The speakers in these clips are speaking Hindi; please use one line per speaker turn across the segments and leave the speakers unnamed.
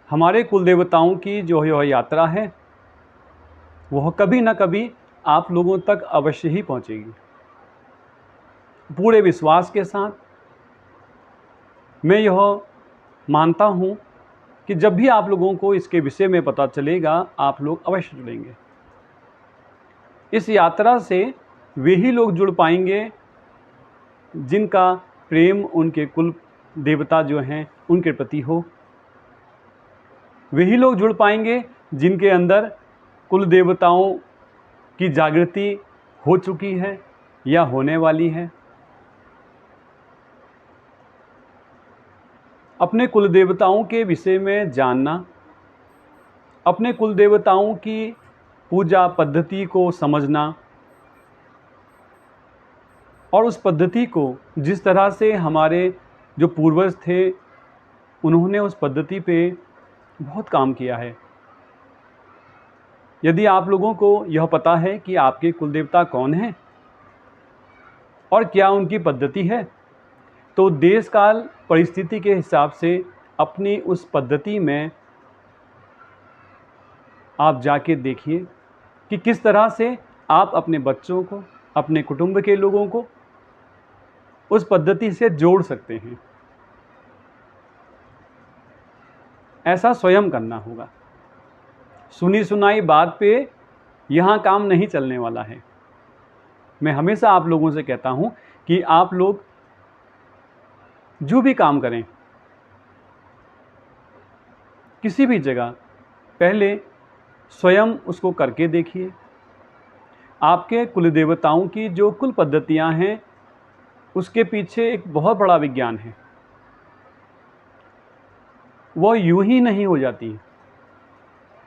हमारे कुल देवताओं की जो यह यात्रा है वह कभी ना कभी आप लोगों तक अवश्य ही पहुंचेगी। पूरे विश्वास के साथ मैं यह मानता हूं कि जब भी आप लोगों को इसके विषय में पता चलेगा आप लोग अवश्य जुड़ेंगे। इस यात्रा से वे ही लोग जुड़ पाएंगे जिनका प्रेम उनके कुल देवता जो हैं उनके प्रति हो। वे ही लोग जुड़ पाएंगे जिनके अंदर कुल देवताओं की जागृति हो चुकी है या होने वाली है। अपने कुल देवताओं के विषय में जानना, अपने कुल देवताओं की पूजा पद्धति को समझना और उस पद्धति को जिस तरह से हमारे जो पूर्वज थे उन्होंने उस पद्धति पे बहुत काम किया है। यदि आप लोगों को यह पता है कि आपके कुल देवता कौन हैं और क्या उनकी पद्धति है, तो देश काल परिस्थिति के हिसाब से अपनी उस पद्धति में आप जाके देखिए कि किस तरह से आप अपने बच्चों को, अपने कुटुंब के लोगों को उस पद्धति से जोड़ सकते हैं। ऐसा स्वयं करना होगा। सुनी सुनाई बात पे यहाँ काम नहीं चलने वाला है। मैं हमेशा आप लोगों से कहता हूँ कि आप लोग जो भी काम करें किसी भी जगह पहले स्वयं उसको करके देखिए। आपके कुल देवताओं की जो कुल पद्धतियाँ हैं उसके पीछे एक बहुत बड़ा विज्ञान है। वह यूं ही नहीं हो जाती।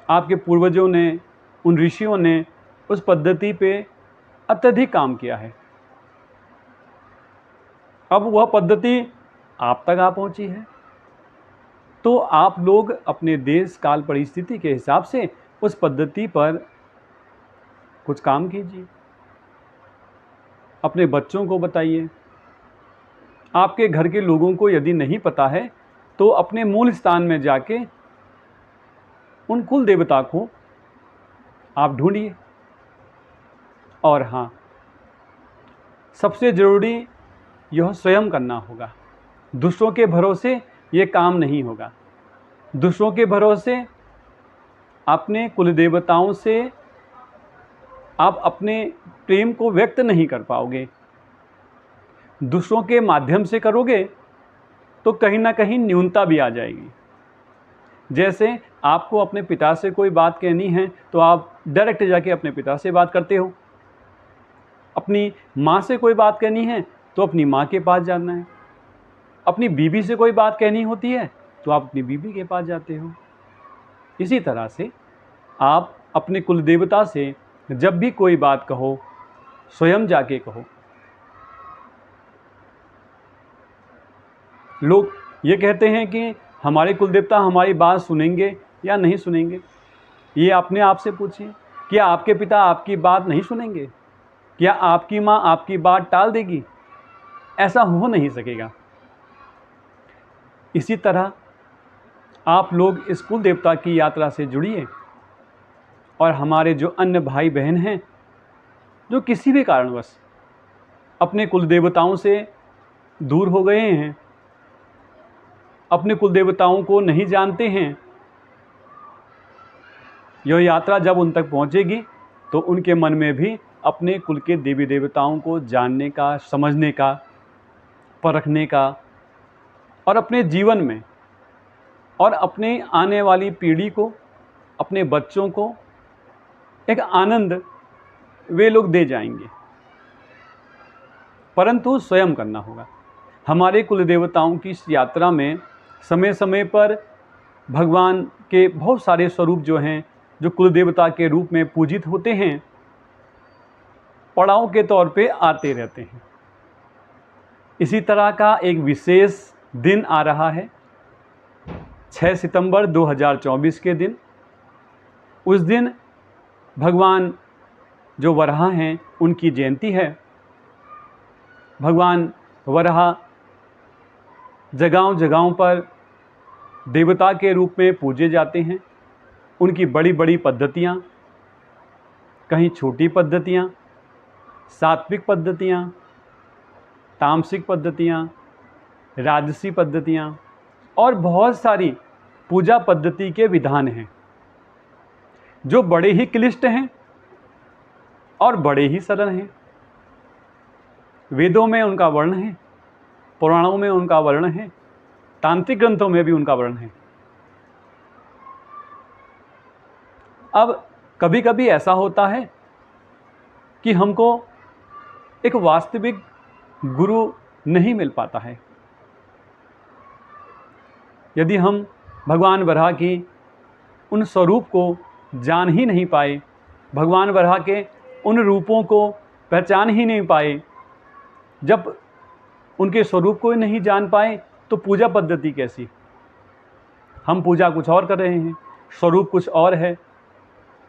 आपके पूर्वजों ने, उन ऋषियों ने उस पद्धति पे अत्यधिक काम किया है। अब वह पद्धति आप तक आ पहुंची है, तो आप लोग अपने देश काल परिस्थिति के हिसाब से उस पद्धति पर कुछ काम कीजिए। अपने बच्चों को बताइए। आपके घर के लोगों को यदि नहीं पता है तो अपने मूल स्थान में जाके उन कुल देवता को आप ढूंढिए। और हाँ, सबसे ज़रूरी यह स्वयं करना होगा। दूसरों के भरोसे ये काम नहीं होगा। दूसरों के भरोसे अपने कुल देवताओं से आप अपने प्रेम को व्यक्त नहीं कर पाओगे। दूसरों के माध्यम से करोगे तो कहीं ना कहीं न्यूनता भी आ जाएगी। जैसे आपको अपने पिता से कोई बात कहनी है तो आप डायरेक्ट जाके अपने पिता से बात करते हो। अपनी माँ से कोई बात कहनी है तो अपनी माँ के पास जाना है। अपनी बीवी से कोई बात कहनी होती है तो आप अपनी बीवी के पास जाते हो। इसी तरह से आप अपने कुल देवता से जब भी कोई बात कहो स्वयं जाके कहो। लोग ये कहते हैं कि हमारे कुल देवता हमारी बात सुनेंगे या नहीं सुनेंगे। ये अपने आप से पूछिए, क्या आपके पिता आपकी बात नहीं सुनेंगे? क्या आपकी माँ आपकी बात टाल देगी? ऐसा हो नहीं सकेगा। इसी तरह आप लोग इस कुल देवता की यात्रा से जुड़िए और हमारे जो अन्य भाई बहन हैं जो किसी भी कारणवश अपने कुल देवताओं से दूर हो गए हैं, अपने कुल देवताओं को नहीं जानते हैं, यह यात्रा जब उन तक पहुंचेगी तो उनके मन में भी अपने कुल के देवी देवताओं को जानने का, समझने का, परखने का और अपने जीवन में और अपने आने वाली पीढ़ी को, अपने बच्चों को एक आनंद वे लोग दे जाएंगे। परंतु स्वयं करना होगा। हमारे कुल देवताओं की इस यात्रा में समय समय पर भगवान के बहुत सारे स्वरूप जो हैं, जो कुल देवता के रूप में पूजित होते हैं, पड़ाव के तौर पे आते रहते हैं। इसी तरह का एक विशेष दिन आ रहा है 6 सितंबर 2024 के दिन। उस दिन भगवान जो वराह हैं उनकी जयंती है। भगवान वराह जगहों जगहों पर देवता के रूप में पूजे जाते हैं। उनकी बड़ी बड़ी पद्धतियाँ, कहीं छोटी पद्धतियाँ, सात्विक पद्धतियाँ, तामसिक पद्धतियाँ, राजसी पद्धतियाँ और बहुत सारी पूजा पद्धति के विधान हैं जो बड़े ही क्लिष्ट हैं और बड़े ही सरल हैं। वेदों में उनका वर्णन है, पुराणों में उनका वर्णन है, तांत्रिक ग्रंथों में भी उनका वर्णन है। अब कभी कभी ऐसा होता है कि हमको एक वास्तविक गुरु नहीं मिल पाता है। यदि हम भगवान वराह की उन स्वरूप को जान ही नहीं पाए, भगवान वराह के उन रूपों को पहचान ही नहीं पाए, जब उनके स्वरूप को नहीं जान पाए तो पूजा पद्धति कैसी? हम पूजा कुछ और कर रहे हैं, स्वरूप कुछ और है।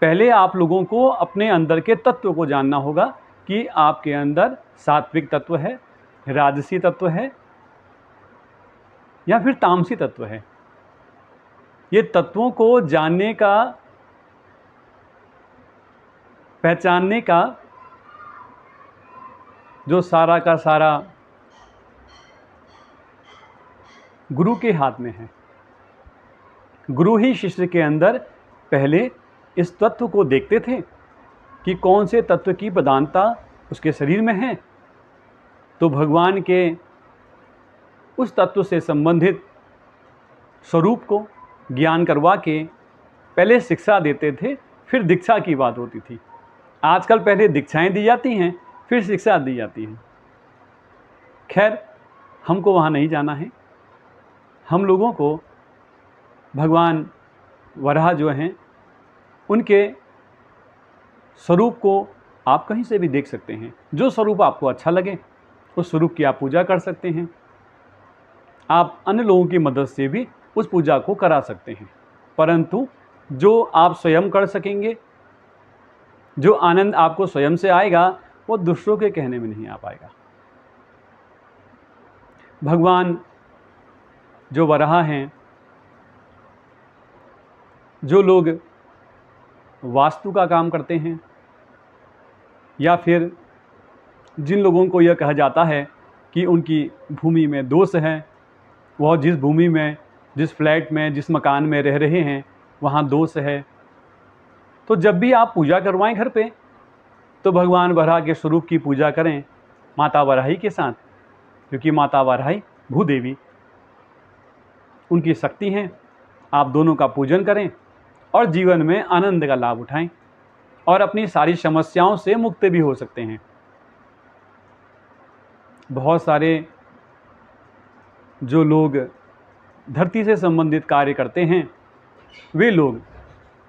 पहले आप लोगों को अपने अंदर के तत्व को जानना होगा कि आपके अंदर सात्विक तत्व है, राजसी तत्व है या फिर तामसी तत्व है। ये तत्वों को जानने का, पहचानने का जो सारा का सारा गुरु के हाथ में है। गुरु ही शिष्य के अंदर पहले इस तत्व को देखते थे कि कौन से तत्व की प्रधानता उसके शरीर में है, तो भगवान के उस तत्व से संबंधित स्वरूप को ज्ञान करवा के पहले शिक्षा देते थे, फिर दीक्षा की बात होती थी। आजकल पहले दीक्षाएं दी जाती हैं, फिर शिक्षा दी जाती है। खैर, हमको वहाँ नहीं जाना है। हम लोगों को भगवान वराह जो हैं उनके स्वरूप को आप कहीं से भी देख सकते हैं। जो स्वरूप आपको अच्छा लगे उस स्वरूप की आप पूजा कर सकते हैं। आप अन्य लोगों की मदद से भी उस पूजा को करा सकते हैं, परंतु जो आप स्वयं कर सकेंगे, जो आनंद आपको स्वयं से आएगा, वो दूसरों के कहने में नहीं आ पाएगा। भगवान जो वराह हैं, जो लोग वास्तु का काम करते हैं या फिर जिन लोगों को यह कहा जाता है कि उनकी भूमि में दोष है, वह जिस भूमि में, जिस फ्लैट में, जिस मकान में रह रहे हैं वहाँ दोष है, तो जब भी आप पूजा करवाएं घर पे तो भगवान वराह के स्वरूप की पूजा करें माता वराही के साथ, क्योंकि माता वराही भूदेवी उनकी शक्ति हैं। आप दोनों का पूजन करें और जीवन में आनंद का लाभ उठाएं और अपनी सारी समस्याओं से मुक्त भी हो सकते हैं। बहुत सारे जो लोग धरती से संबंधित कार्य करते हैं, वे लोग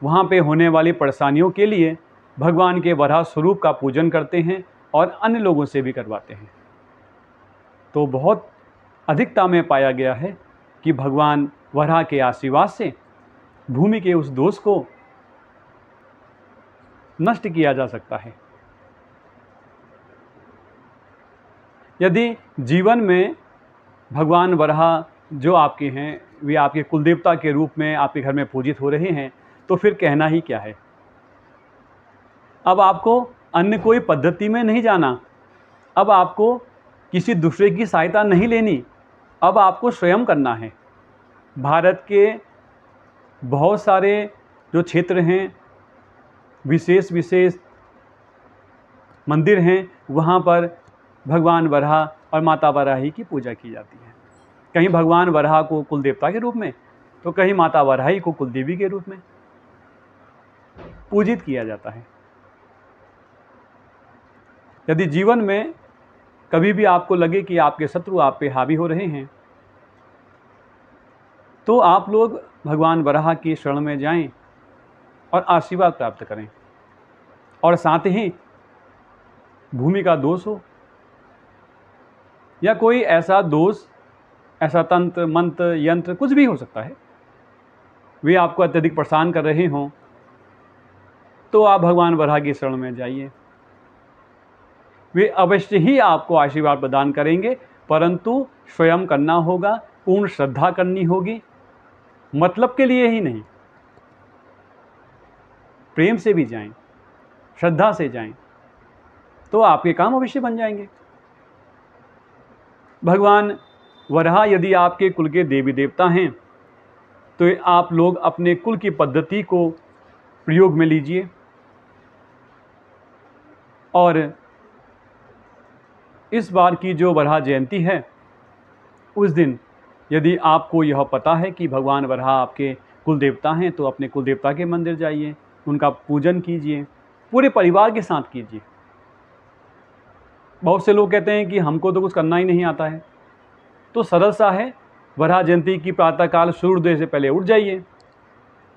वहाँ पे होने वाली परेशानियों के लिए भगवान के वराह स्वरूप का पूजन करते हैं और अन्य लोगों से भी करवाते हैं। तो बहुत अधिकता में पाया गया है कि भगवान वराह के आशीर्वाद से भूमि के उस दोष को नष्ट किया जा सकता है। यदि जीवन में भगवान वराह जो आपके हैं, वे आपके कुलदेवता के रूप में आपके घर में पूजित हो रहे हैं, तो फिर कहना ही क्या है। अब आपको अन्य कोई पद्धति में नहीं जाना, अब आपको किसी दूसरे की सहायता नहीं लेनी, अब आपको स्वयं करना है। भारत के बहुत सारे जो क्षेत्र हैं, विशेष विशेष मंदिर हैं, वहाँ पर भगवान वराह और माता वराही की पूजा की जाती है। कहीं भगवान वराह को कुलदेवता के रूप में, तो कहीं माता वराही को कुलदेवी के रूप में पूजित किया जाता है। यदि जीवन में कभी भी आपको लगे कि आपके शत्रु आप पे हावी हो रहे हैं, तो आप लोग भगवान वराह की शरण में जाएं और आशीर्वाद प्राप्त करें। और साथ ही भूमि का दोष हो या कोई ऐसा दोष, ऐसा तंत्र मंत्र यंत्र कुछ भी हो सकता है, वे आपको अत्यधिक परेशान कर रहे हों, तो आप भगवान वराह की शरण में जाइए। वे अवश्य ही आपको आशीर्वाद प्रदान करेंगे, परंतु स्वयं करना होगा, पूर्ण श्रद्धा करनी होगी मतलब के लिए ही नहीं, प्रेम से भी जाएं, श्रद्धा से जाएं, तो आपके काम अवश्य बन जाएंगे। भगवान वराह यदि आपके कुल के देवी देवता हैं तो आप लोग अपने कुल की पद्धति को प्रयोग में लीजिए और इस बार की जो वराह जयंती है उस दिन यदि आपको यह पता है कि भगवान वराह आपके कुल देवता हैं तो अपने कुल देवता के मंदिर जाइए, उनका पूजन कीजिए, पूरे परिवार के साथ कीजिए। बहुत से लोग कहते हैं कि हमको तो कुछ करना ही नहीं आता है, तो सरल सा है, वराह जयंती की प्रातःकाल सूर्योदय से पहले उठ जाइए,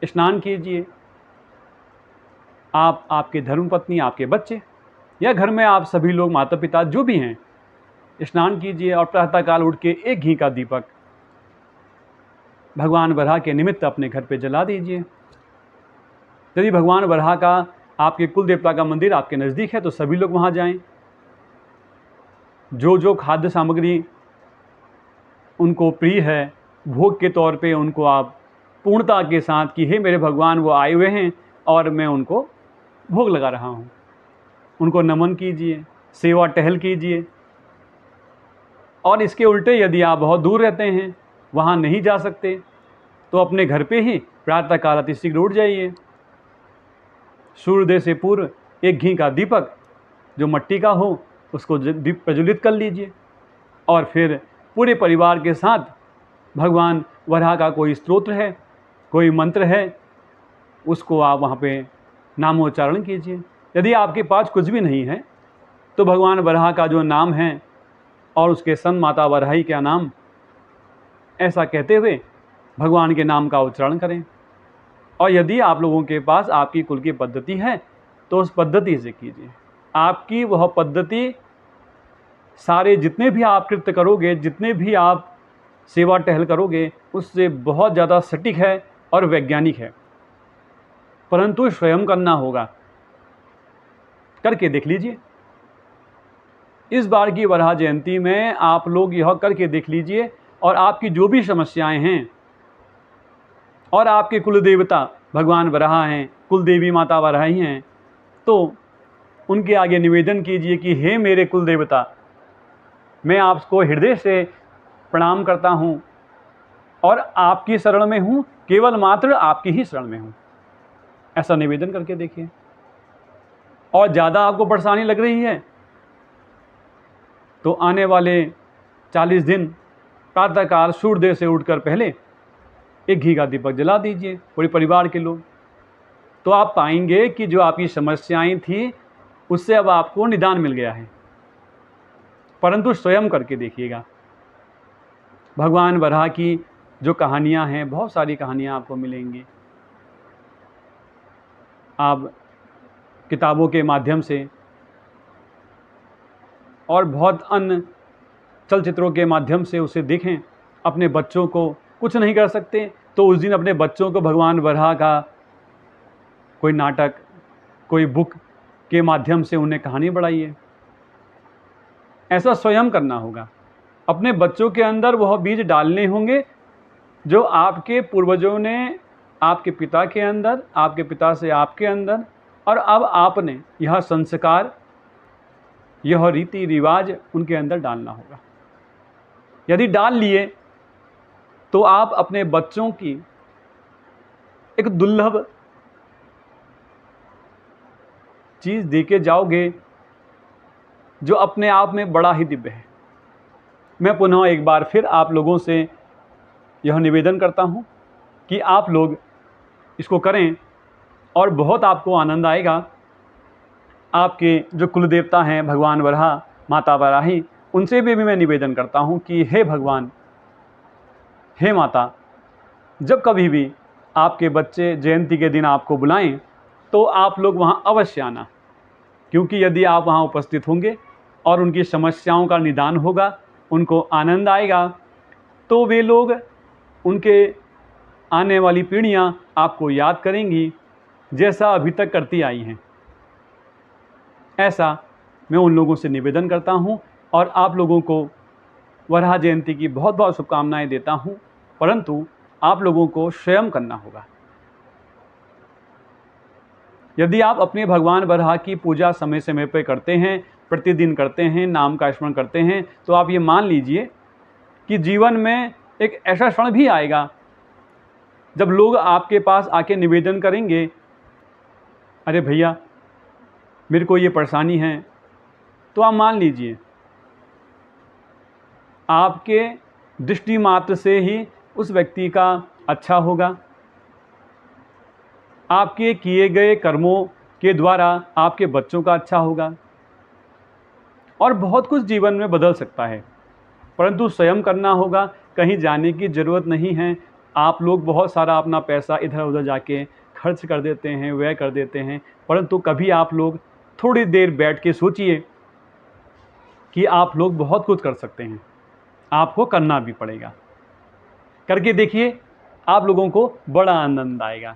स्नान कीजिए। आप, आपके धर्मपत्नी, आपके बच्चे या घर में आप सभी लोग, माता पिता जो भी हैं, स्नान कीजिए और प्रातःकाल उठ के एक घी का दीपक भगवान वराह के निमित्त अपने घर पे जला दीजिए। यदि भगवान वराह का आपके कुल देवता का मंदिर आपके नज़दीक है तो सभी लोग वहाँ जाएं। जो जो खाद्य सामग्री उनको प्रिय है, भोग के तौर पे उनको आप पूर्णता के साथ कि हे मेरे भगवान वो आए हुए हैं और मैं उनको भोग लगा रहा हूँ, उनको नमन कीजिए, सेवा टहल कीजिए। और इसके उल्टे यदि आप बहुत दूर रहते हैं, वहाँ नहीं जा सकते, तो अपने घर पे ही प्रातःकाल अति शीघ्र उठ जाइए, सूर्योदय से पूर्व एक घी का दीपक जो मिट्टी का हो उसको दीप प्रज्वलित कर लीजिए और फिर पूरे परिवार के साथ भगवान वराह का कोई स्तोत्र है, कोई मंत्र है, उसको आप वहाँ पे नामोच्चारण कीजिए। यदि आपके पास कुछ भी नहीं है तो भगवान वराह का जो नाम है और उसके सन माता वराही का नाम, ऐसा कहते हुए भगवान के नाम का उच्चारण करें। और यदि आप लोगों के पास आपकी कुल की पद्धति है तो उस पद्धति से कीजिए। आपकी वह पद्धति सारे जितने भी आप कृत्य करोगे, जितने भी आप सेवा टहल करोगे, उससे बहुत ज़्यादा सटीक है और वैज्ञानिक है, परंतु स्वयं करना होगा। करके देख लीजिए। इस बार की वराह जयंती में आप लोग यह करके देख लीजिए और आपकी जो भी समस्याएं हैं और आपके कुल देवता भगवान वराह हैं, कुल देवी माता वराही हैं, तो उनके आगे निवेदन कीजिए कि हे मेरे कुल देवता, मैं आपको हृदय से प्रणाम करता हूँ और आपकी शरण में हूँ, केवल मात्र आपकी ही शरण में हूँ। ऐसा निवेदन करके देखिए। और ज़्यादा आपको परेशानी लग रही है तो आने वाले 40 दिन प्रातःकाल सूर्योदय से उठकर पहले एक घी का दीपक जला दीजिए, पूरे परिवार के लोग। तो आप पाएंगे कि जो आपकी समस्याएं थी उससे अब आपको निदान मिल गया है। परंतु स्वयं करके देखिएगा। भगवान वराह की जो कहानियां हैं, बहुत सारी कहानियां आपको मिलेंगी। आप किताबों के माध्यम से और बहुत अन्य चलचित्रों के माध्यम से उसे देखें। अपने बच्चों को कुछ नहीं कर सकते तो उस दिन अपने बच्चों को भगवान वराह का कोई नाटक, कोई बुक के माध्यम से उन्हें कहानी बढ़ाइए। ऐसा स्वयं करना होगा। अपने बच्चों के अंदर वह बीज डालने होंगे जो आपके पूर्वजों ने आपके पिता के अंदर, आपके पिता से आपके अंदर, और अब आपने यह संस्कार, यह रीति रिवाज उनके अंदर डालना होगा। यदि डाल लिए तो आप अपने बच्चों की एक दुर्लभ चीज़ देके जाओगे जो अपने आप में बड़ा ही दिव्य है। मैं पुनः एक बार फिर आप लोगों से यह निवेदन करता हूँ कि आप लोग इसको करें और बहुत आपको आनंद आएगा। आपके जो कुल देवता हैं भगवान वराह, माता वराही, उनसे भी मैं निवेदन करता हूँ कि हे भगवान, हे माता, जब कभी भी आपके बच्चे जयंती के दिन आपको बुलाएं तो आप लोग वहाँ अवश्य आना, क्योंकि यदि आप वहाँ उपस्थित होंगे और उनकी समस्याओं का निदान होगा, उनको आनंद आएगा, तो वे लोग, उनके आने वाली पीढ़ियाँ आपको याद करेंगी जैसा अभी तक करती आई हैं। ऐसा मैं उन लोगों से निवेदन करता हूँ और आप लोगों को वराह जयंती की बहुत बहुत शुभकामनाएं देता हूँ। परंतु आप लोगों को स्वयं करना होगा। यदि आप अपने भगवान वराह की पूजा समय समय पर करते हैं, प्रतिदिन करते हैं, नाम का स्मरण करते हैं, तो आप ये मान लीजिए कि जीवन में एक ऐसा क्षण भी आएगा जब लोग आपके पास आके निवेदन करेंगे, अरे भैया मेरे को ये परेशानी है, तो आप मान लीजिए आपके दृष्टि मात्र से ही उस व्यक्ति का अच्छा होगा। आपके किए गए कर्मों के द्वारा आपके बच्चों का अच्छा होगा और बहुत कुछ जीवन में बदल सकता है, परंतु स्वयं करना होगा। कहीं जाने की ज़रूरत नहीं है। आप लोग बहुत सारा अपना पैसा इधर उधर जाके खर्च कर देते हैं, व्यय कर देते हैं, परंतु कभी आप लोग थोड़ी देर बैठ के सोचिए कि आप लोग बहुत कुछ कर सकते हैं। आपको करना भी पड़ेगा। करके देखिए, आप लोगों को बड़ा आनंद आएगा।